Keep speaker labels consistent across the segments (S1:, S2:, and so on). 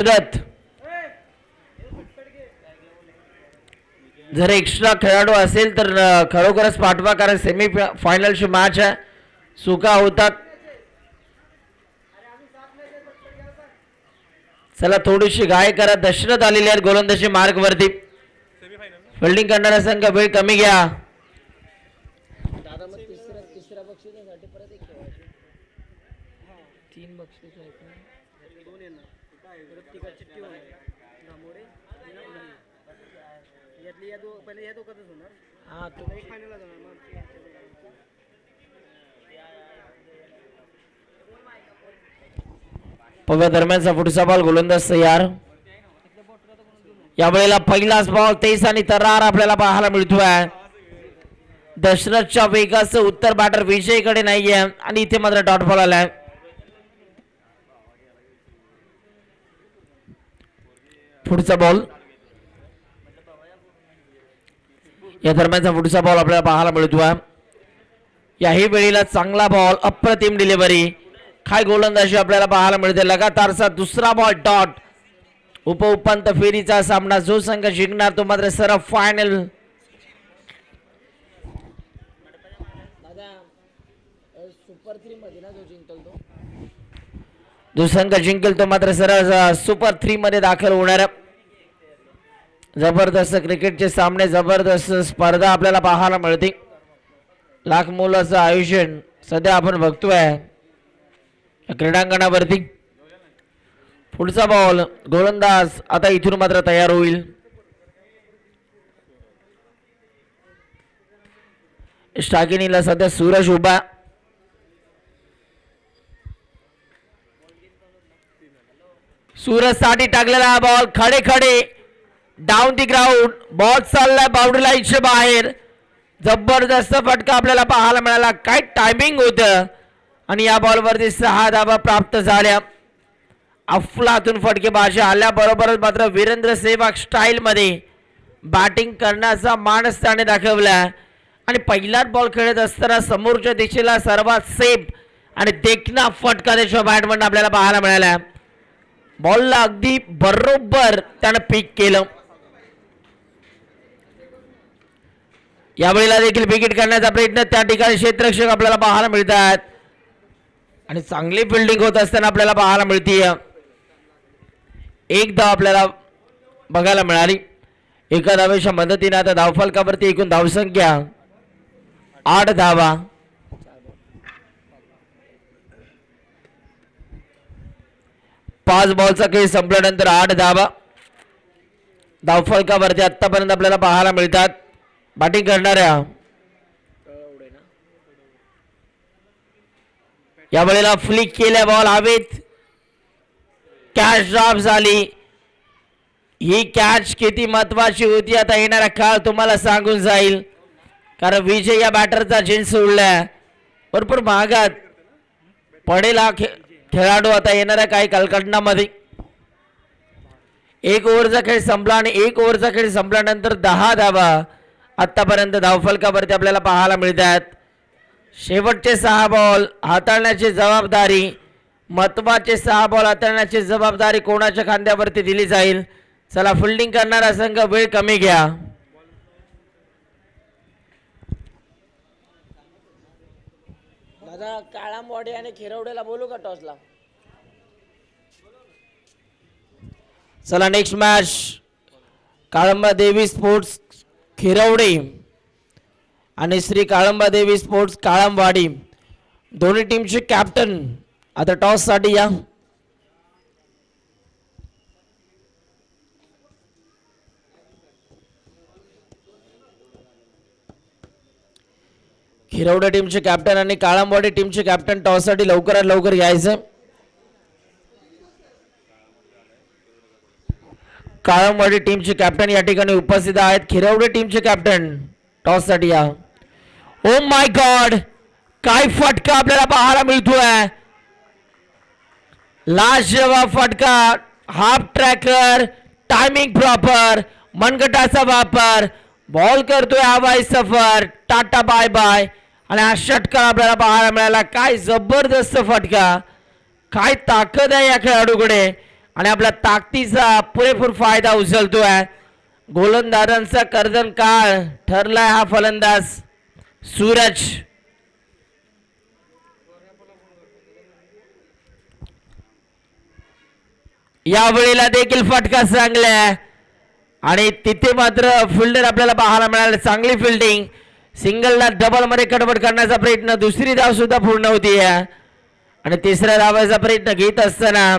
S1: रथ जर एक्स्ट्रा खेळाडू असेल तर खरोखरच पाठवा, कारण सेमी फायनलची मॅच आहे. चुका होतात. चला थोडीशी घाई करा. दशरथ आलेले आहेत गोलंदाजी मार्ग वरती. फिल्डिंग करणारा संघ वेळ कमी घ्या. पव्या दरम्यानचा पुढचा बॉल गोलंदाज तयार. यावेळेला पहिलाच बॉल तेज आणि तरार आपल्याला पाहायला मिळतोय. दशरथच्या वेगाचं उत्तर बॅटर विजयकडे नाहीये आणि इथे मात्र डॉट बॉल आलाय. पुढचा बॉल. या दरम्यानचा पुढचा बॉल आपल्याला पाहायला मिळतोय. याही वेळेला चांगला बॉल, अप्रतिम डिलिव्हरी, काय गोलंदाजी आपल्याला पाहायला मिळते. लगातारचा दुसरा बॉल डॉट. उपांत फेरीचा सामना जो संघ जिंकणार तो मात्र सरळ फायनल. जो संघ जिंकेल तो मात्र सरळ सुपर 3 मध्ये दाखल होणार. जबरदस्त क्रिकेटचे सामने, जबरदस्त स्पर्धा आपल्याला पाहायला मिळते. लाख मोलाचं आयोजन सध्या आपण बघतोय क्रीडांगणावरती. पुढचा बॉल गोलंदाज आता इथून मात्र तयार होईल. स्टाकिनीला सध्या सूरज उभा. सूरज साठी टाकलेला बॉल, खडे खडे डाऊन दी ग्राउंड. बॉल चाललाय बाउंड्री लाईनच्या बाहेर. जबरदस्त फटका आपल्याला पाहायला मिळाला. काय टायमिंग होतं आणि या बॉलवरती 6 धावा प्राप्त झाल्या. अफलातून फटकेबाजी आल्याबरोबरच मात्र वीरेंद्र सेहवाग स्टाईल मध्ये बॅटिंग करण्याचा मानस त्याने दाखवला आणि पहिलाच बॉल खेळत असताना समोरच्या दिशेला सर्वात सेफ आणि देखना फटका त्याच्या बॅटमधून आपल्याला पाहायला मिळाला. बॉलला अगदी बरोबर त्यानं पिक केलं. यावेळेला देखील विकेट करण्याचा प्रयत्न त्या ठिकाणी क्षेत्ररक्षक आपल्याला पाहायला मिळतात आणि चांगली फिल्डिंग होत असताना आपल्याला पाहायला मिळते. एक धाव आपल्याला बघायला मिळाली. एका धावेच्या मदतीने आता धावफलकावरती एकूण धावसंख्या 8 धावा. पाच बॉलचा खेळ संपल्यानंतर 8 धावा धावफलकावरती आतापर्यंत आपल्याला पाहायला मिळतात. बॅटिंग करणाऱ्या यावेळेला फ्लिक केल्या बॉल हवेत. कॅच ड्रॉप झाली. ही कॅच किती महत्वाची होती आता येणारा काळ तुम्हाला सांगून जाईल, कारण विजय या बॅटरचा जिन्स उडलाय. भरपूर महागात पडेल हा खेळाडू आता येणाऱ्या काही कालखंडामध्ये. 1 ओव्हरचा खेळ संपला आणि 1 ओव्हरचा खेळ संपल्यानंतर 10 धावा आतापर्यंत धावफलकावरती आपल्याला पाहायला मिळतात. शेवटचे 6 बॉल हाताळण्याची जबाबदारी, महत्वाचे 6 बॉल हाताळण्याची जबाबदारी कोणाच्या खांद्यावरती दिली जाईल. चला फिल्डिंग करणारा संघ वेळ कमी घ्या. दादा काळामवाडी आणि खिरवडेला बोलू का टॉसला? चला नेक्स्ट मॅच काळंबा देवी स्पोर्ट्स खिरवडे आणि श्री काळंबा देवी स्पोर्ट्स काळंबवाडी दोन्ही टीमचे कॅप्टन आता टॉस साठी या. खिरवडे टीमचे कॅप्टन आणि काळंबवाडी टीमचे कॅप्टन टॉस साठी लवकरात लवकर यायचं. काळंबवाडी टीमचे कॅप्टन या ठिकाणी उपस्थित आहेत. खिरवडे टीमचे कॅप्टन टॉस साठी या. ओ माय गॉड, काय फटका आपल्याला पाहायला मिळतोय. लाजवाब फटका. हाफ ट्रॅकर, टायमिंग प्रॉपर, मनगटाचा वापर, बॉल करतोय हवाई सफर, टाटा बाय बाय आणि हा षटकार आपल्याला पाहायला मिळाला. काय जबरदस्त फटका, काय ताकद आहे या खेळाडूकडे आणि आपल्या ताकदीचा पुरेपूर फायदा उचलतोय. गोलंदाजांचा कर्दन काळ ठरलाय हा फलंदाज सूरज. यावेळेला देखील फटका चांगला आणि तिथे मात्र फिल्डर आपल्याला पाहायला मिळाले. चांगली फिल्डिंग. सिंगलला डबल मध्ये कन्वर्ट करण्याचा प्रयत्न. दुसरी धाव सुद्धा पूर्ण होती आणि तिसऱ्या धावाचा प्रयत्न घेत असताना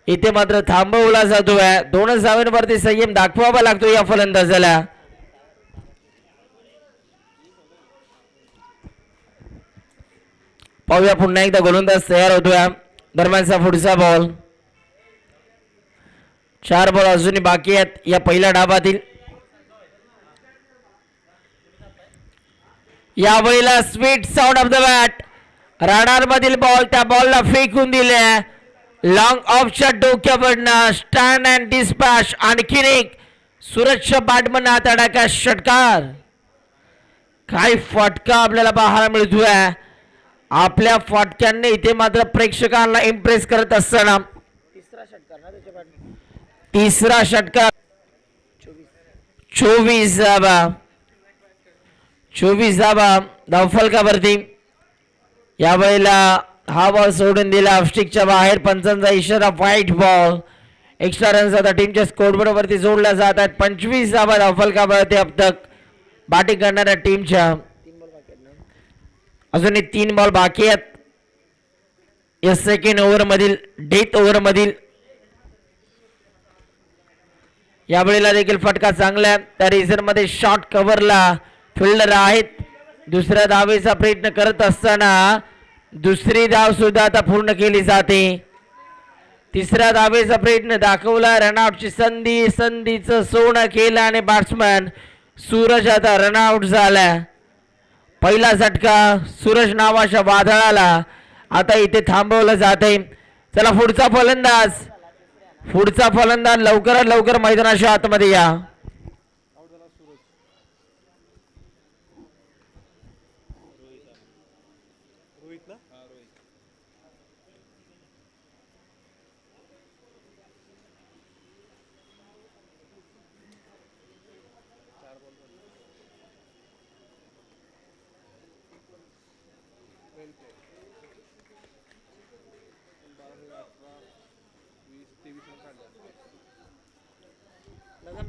S1: इथे मात्र थांबवला जातोय. 2 धावांवरती संयम दाखवावा लागतो या फलंदाजाला. पाहूया पुन्हा एकदा गोलंदाज तयार होतोय. दरम्यानचा पुढचा बॉल. 4 बॉल अजूनही बाकी आहेत या पहिल्या डावातील. यावेळेला sweet sound of the bat. Radar मधील बॉल त्या बॉलला फेकून दिले. लॉंग ऑफच्या डोक्यावरनं स्टँड अँड डिस्पॅच. आणखीन एक सूरजच्या बॅटमन तडाखा षटकार. काय फटका आपल्याला पाहायला मिळतोय. आपल्या फटक्यांनी इथे मात्र प्रेक्षकांना इम्प्रेस करत असताना तिसरा षटकार. 24 धावा धावफलकावरती. यावेळेला हा बॉल सोडून दिला ऑफस्टिकच्या बाहेर. पंचांचा इशारा व्हाईट बॉल. एक्स्ट्रा रन्स आता टीमच्या स्कोरबोर्ड वरती जोडल्या जात आहेत. 25 धावा धावफलकावरती अब तक बॅटिंग करणाऱ्या टीमच्या. अजूनही 3 बॉल बाकी आहेत या सेकंड ओव्हर मधील डेथ ओव्हर मधील. यावेळेला देखील फटका चांगला. त्या रिझन मध्ये शॉर्ट कव्हरला फिल्डर आहेत. दुसऱ्या धावेचा प्रयत्न करत असताना दुसरी धाव सुद्धा आता पूर्ण केली जाते. तिसऱ्या धावेचा प्रयत्न दाखवला. रनआउटची संधीचं सोनं केलं आणि बॅट्समॅन सूरज आता रनआउट झाला. पहिला झटका सूरज नावाच्या वादळाला आता इथे थांबवलं जाते. चला पुढचा फलंदाज लवकरात लवकर मैदानाच्या आतमध्ये या.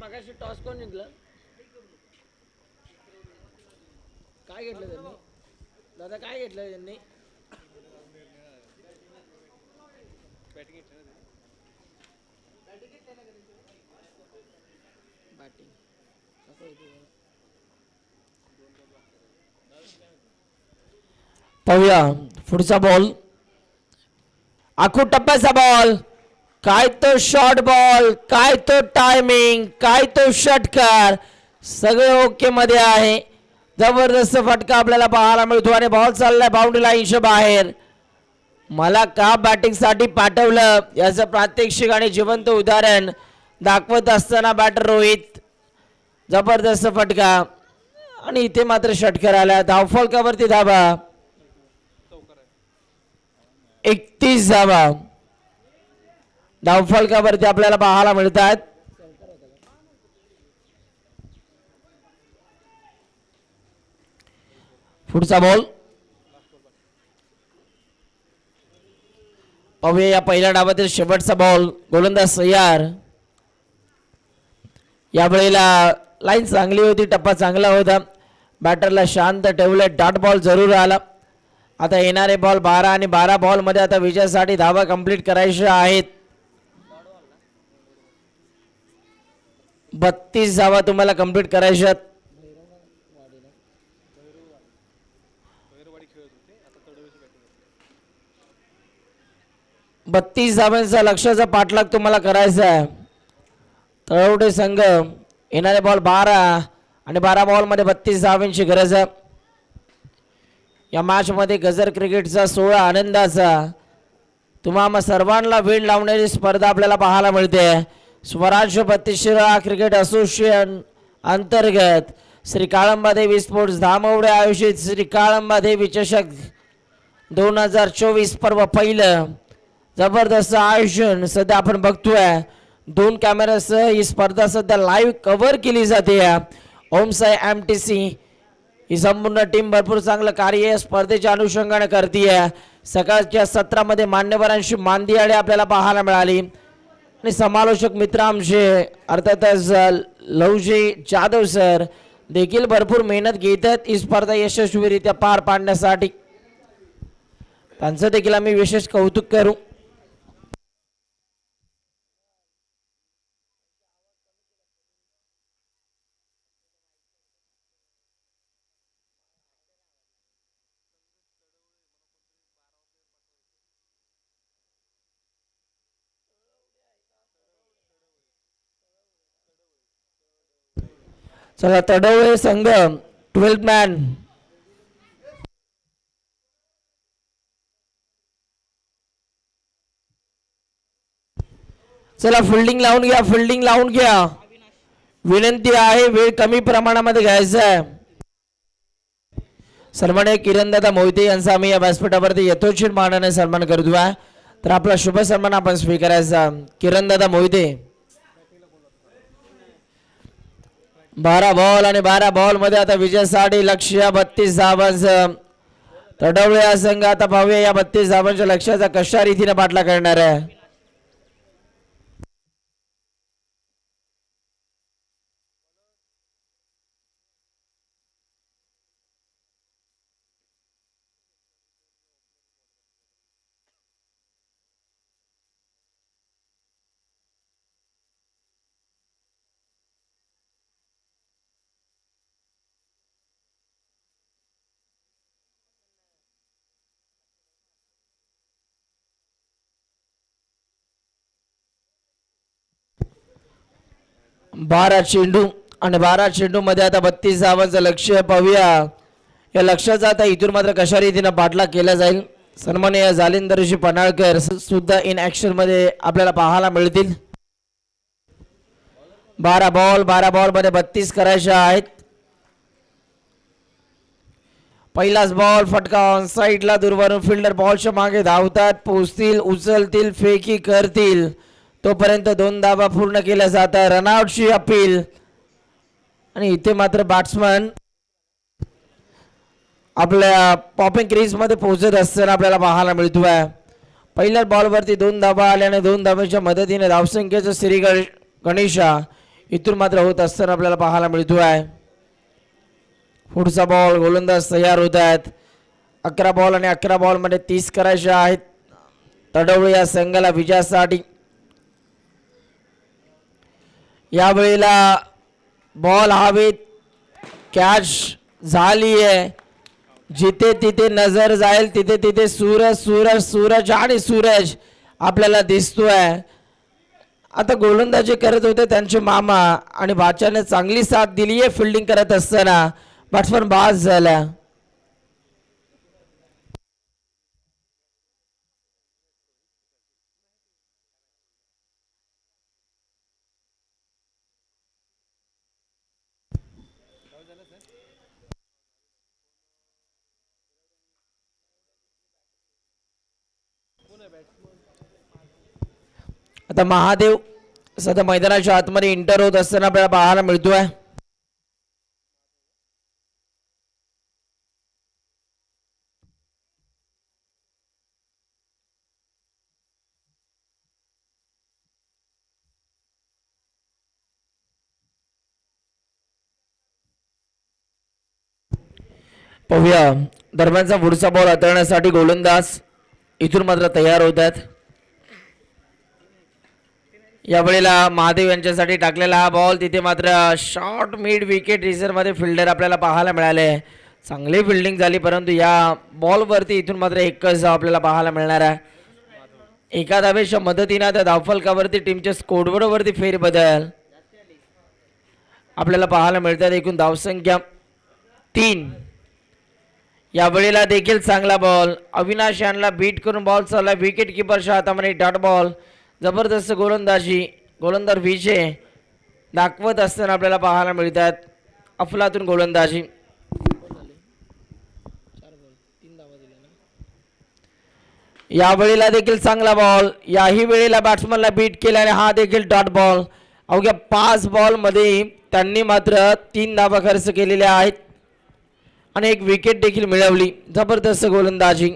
S1: मगाशी टॉस कोण जिंकलं? काय घेतलं त्यांनी? दादा काय घेतलं त्यांनी? बॅटिंग. पाहूया पुढचा बॉल. आखू टप्प्याचा बॉल. काय तो शॉर्ट बॉल, काय तो टायमिंग, काय तो षटकार, सगळे ओके मध्ये आहे. जबरदस्त फटका आपल्याला पाहायला मिळतो आणि बॉल चाललाय बाउंड्री लाईनच्या बाहेर. मला का बॅटिंग साठी पाठवलं याचं प्रात्यक्षिक आणि जिवंत उदाहरण दाखवत असताना बॅटर रोहित. जबरदस्त फटका आणि इथे मात्र षटकार आला. धावफलकावरती धावा 31 धावा धावफलकावरती आपल्याला पाहायला मिळतात. पुढचा बॉल पाहूया. या पहिल्या डावातील शेवटचा बॉल. गोलंदाज तयार. यावेळेला लाईन चांगली होती, टप्पा चांगला होता. बॅटरला शांत ठेवले. डॉट बॉल जरूर आला. आता येणारे बॉल 12 आणि 12 बॉल मध्ये आता विजयासाठी धावा कंप्लीट करायच्या आहेत. 32 धावा तुम्हाला कंप्लीट करायच्यात. बत्तीस धावांचा लक्ष्याचा पाठलाग तुम्हाला करायचा आहे. तळवडे संघ येणारे बॉल 12 आणि 12 बॉल मध्ये 32 धावांची गरज आहे. या मॅच मध्ये गजर क्रिकेटचा 16 आनंदाचा तुम्हा सर्वांना वेळ लावणारी स्पर्धा आपल्याला पाहायला मिळते. स्वराज्य प्रतिष्ठा क्रिकेट असोसिएशन अंतर्गत श्री काळंबा देवी स्पोर्ट्स धामवडे आयोजित श्री काळंबा देवी चषक 2024 पर्व पहिलं. जबरदस्त आयोजन सध्या आपण बघतोय. 2 कॅमेरासह ही स्पर्धा सध्या लाईव्ह कव्हर केली जाते. ओम साई MTC ही संपूर्ण टीम भरपूर चांगलं कार्य स्पर्धेच्या अनुषंगाने करते. सकाळच्या सत्रामध्ये मान्यवरांशी मांदियाळे आपल्याला पाहायला मिळाली आणि समालोचक मित्र आमचे अर्थातच लवजी जाधव सर देखील भरपूर मेहनत घेत आहेत ही स्पर्धा यशस्वीरित्या पार पाडण्यासाठी. त्यांचं देखील आम्ही विशेष कौतुक करू. चला तडवळे संघ 12 मॅन चला फिल्डिंग लावून घ्या. फिल्डिंग लावून घ्या. विनंती आहे वेळ कमी प्रमाणामध्ये घ्यायचा आहे. सन्माननीय किरणदादा मोहिते यांचा आम्ही या व्यासपीठावरती यथोचित मानाने सन्मान करतोय. तर आपला शुभ सन्मान आपण स्वीकारायचा. किरणदादा मोहिते 12 बॉल आणि 12 बॉल मध्ये आता विजयासाठी लक्ष्य 32 धावांचं. तडवळे हा संघ आता पाहूया या 32 धावांच्या लक्ष्याचा कशा रीतीने पाठला करणार आहे. बारा चेंडू आणि 12 चेंडू मध्ये आता 32 धावांचं लक्ष्य पाहूया. या लक्ष्याचा आता इथून मात्र कशा रीतीने पाठलाग केला जाईल. सन्माननीय जालिंदरजी पन्हाळकर सुद्धा इन ऍक्शन मध्ये आपल्याला पाहायला मिळतील. 12 बॉल मध्ये 32 करायचे आहेत. पहिलाच बॉल फटका ऑन साइडला दूरवरून फिल्डर बॉलच्या मागे धावतात. पोहोचतील, उचलतील, फेकी करतील तोपर्यंत 2 धावा पूर्ण केल्या जातात. रनआउटची अपील आणि इथे मात्र बॅट्समन आपल्या पॉपिंग क्रीज मध्ये पोहोचत असताना आपल्याला पाहायला मिळतोय. पहिल्या बॉलवरती 2 धावा आल्याने 2 धावांच्या मदतीने धावसंख्येचं श्री गणेशा इथून मात्र होत असताना आपल्याला पाहायला मिळतोय. पुढचा बॉल गोलंदाज तयार होत आहेत. 11 बॉल आणि 11 बॉल मध्ये 30 करायचे आहेत. तडवळे या संघाला विजयासाठी. यावेळेला बॉल हवेत कॅच झाली आहे. जिथे तिथे नजर जाईल तिथे तिथे सूरज सूरज सूरज आणि सूरज आपल्याला दिसतोय. आता गोलंदाजी करत होते त्यांचे मामा आणि बाच्याने चांगली साथ दिली आहे फिल्डिंग करत असताना. बॅट्समन बाद झाला. आता महादेव सध्या मैदानाच्या आतमध्ये इंटर होत असताना आपल्याला पाहायला मिळतोय. पाहूया दरम्यानचा पुढचा बॉल हाताळण्यासाठी गोलंदाज इथून मात्र तयार होत आहेत. यावेळेला महादेव यांच्यासाठी टाकलेला हा बॉल तिथे मात्र शॉर्ट मिड विकेट रिझर्व मध्ये फिल्डर आपल्याला पाहायला मिळाले. चांगली फिल्डिंग झाली परंतु या बॉलवरती इथून मात्र एकच धाव आपल्याला पाहायला मिळणार आहे. एका धावेच्या मदतीने आता धावफलकावरती टीमच्या स्कोरबोर्डवरती फेरबदल आपल्याला पाहायला मिळतात. एकूण धावसंख्या 3. यावेळेला देखील चांगला बॉल अविनाश यांना बीट करून बॉल चालला. विकेट किपरच्या हातामध्ये डॉट बॉल. जबरदस्त गोलंदाजी गोलंदाज विजय दाखवत असताना आपल्याला पाहायला मिळतात. अफलातून गोलंदाजी. या वेळेला देखील चांगला बॉल, याही वेळेला बॅट्समनला बीट केला आणि हा देखील डॉट बॉल. अवघ्या 5 बॉल मध्ये त्यांनी मात्र 3 धावा खर्च केलेल्या आहेत आणि एक विकेट देखील मिळवली. जबरदस्त गोलंदाजी.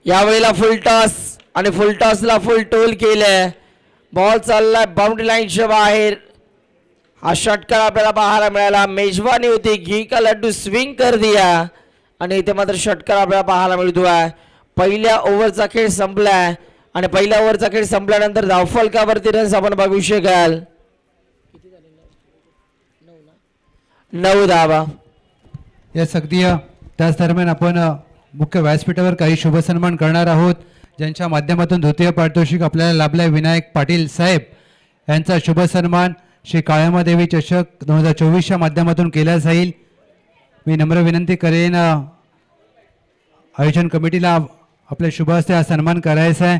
S1: यावेळेला फुल टॉस आणि फुल टॉसला फुल टोल केलंय. बॉल चाललाय बाउंड्री लाईनच्या बाहेर. हा षटकार आपल्याला पाहायला मिळाला. मेजवानी होती, घी का लड्डू स्विंग कर दिया आणि इथे मात्र षटकार आपल्याला पाहायला मिळतोय. पहिल्या ओव्हरचा खेळ संपलाय आणि पहिल्या ओव्हरचा खेळ संपल्यानंतर धावफलकावरती रन्स आपण बघू शकाल. 9 धावा.
S2: या सक्रिय त्याच दरम्यान आपण मुख्य व्यासपीठावर काही शुभसन्मान करणार आहोत, ज्यांच्या माध्यमातून द्वितीय पारितोषिक आपल्याला लाभलाय. विनायक पाटील साहेब यांचा शुभसन्मान श्री काळ्यामादेवी चषक 2024च्या माध्यमातून केला जाईल. मी नम्र विनंती करेन आयोजन कमिटीला आपल्या शुभ हस्ते हा सन्मान करायचा आहे.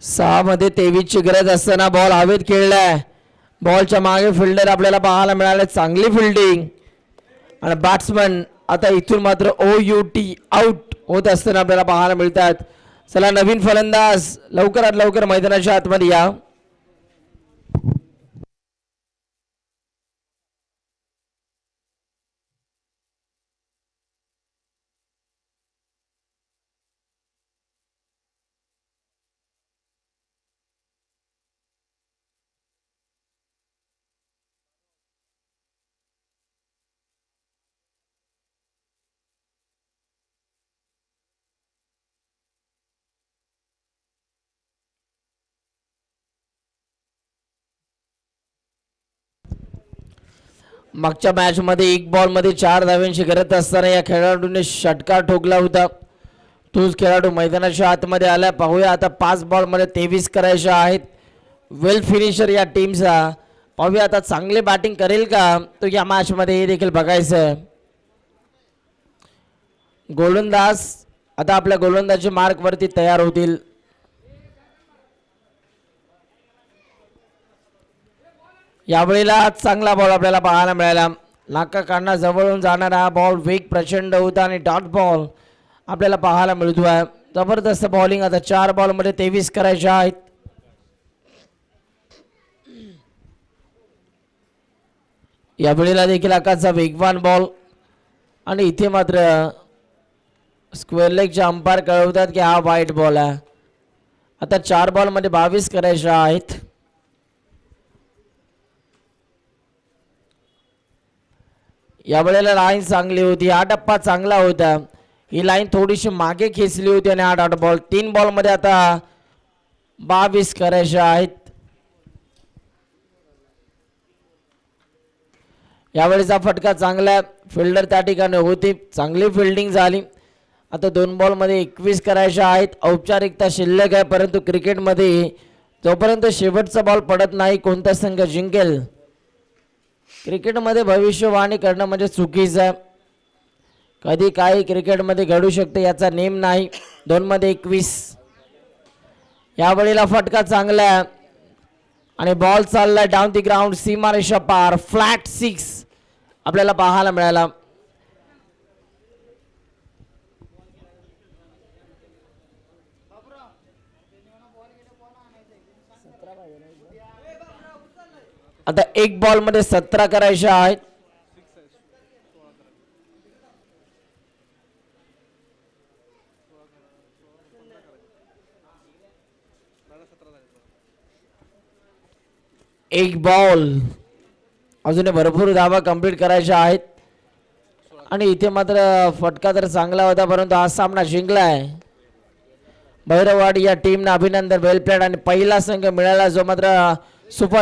S1: 6 मध्ये 23 ची गरज असताना बॉल हवेत खेळलाय. बॉलच्या मागे फिल्डर आपल्याला पाहायला मिळाले. चांगली फिल्डिंग आणि बॅट्समन आता इथून मात्र OUT आउट होत असताना आपल्याला पाहायला मिळतात. चला नवीन फलंदाज लवकरात लवकर मैदानाच्या आतमध्ये या. मागच्या मॅच मध्ये 1 बॉल मध्ये 4 धावांची गरज असताना या खेळाडूने षटकार ठोकला होता. तोच खेळाडू मैदानाच्या आतमध्ये आला. पाहूया आता 5 बॉल मध्ये 23 करायचे आहेत. वेल फिनिशर या टीमचा. पाहूया आता चांगले बॅटिंग करेल का तो या मॅच मध्ये, हे देखील बघायचं. गोलंदाज आता आपल्या गोलंदाजी मार्क वरती तयार होतील. यावेळेला चांगला बॉल आपल्याला पाहायला मिळाला. नाका काढणा जवळून जाणारा हा बॉल वेग प्रचंड होता आणि डॉट बॉल आपल्याला पाहायला मिळतोय. जबरदस्त बॉलिंग. आता 4 बॉल मध्ये 23 करायचे आहेत. यावेळेला देखील आकाशचा वेगवान बॉल आणि इथे मात्र स्क्वेअर लेगचे अंपायर कळवतात की हा वाईट बॉल आहे. आता 4 बॉल मध्ये 22 करायचे आहेत. यावेळेला लाईन चांगली होती. हा टप्पा चांगला होता. ही लाईन थोडीशी मागे खेचली होती आणि हा डॉट बॉल. 3 बॉल मध्ये आता 22 करायचे आहेत. यावेळेचा फटका चांगला. फिल्डर त्या ठिकाणी होती. चांगली फिल्डिंग झाली. आता 2 बॉल मध्ये 21 करायचे आहेत. औपचारिकता शिल्लक आहे, परंतु क्रिकेटमध्ये जोपर्यंत शेवटचा बॉल पडत नाही कोणता संघ जिंकेल, क्रिकेटमध्ये भविष्यवाणी करणं म्हणजे चुकीचं आहे. कधी काही क्रिकेटमध्ये घडू शकते याचा नेम नाही. 2 मध्ये 21. यावेळेला फटका चांगला आहे आणि बॉल चाललाय डाऊन दी ग्राउंड. सीमारेषा पार. फ्लॅट 6 आपल्याला पाहायला मिळाला. आता 1 बॉल मध्ये 17 करायचे आहेत. एक बॉल. अजून भरपूर धावा कंप्लीट करायच्या आहेत आणि इथे मात्र फटका तर चांगला होता, परंतु हा सामना जिंकलाय. भैरववाडी या टीमनं अभिनंदन. वेल प्लेड आणि पहिला संघ मिळाला जो मात्र सुपर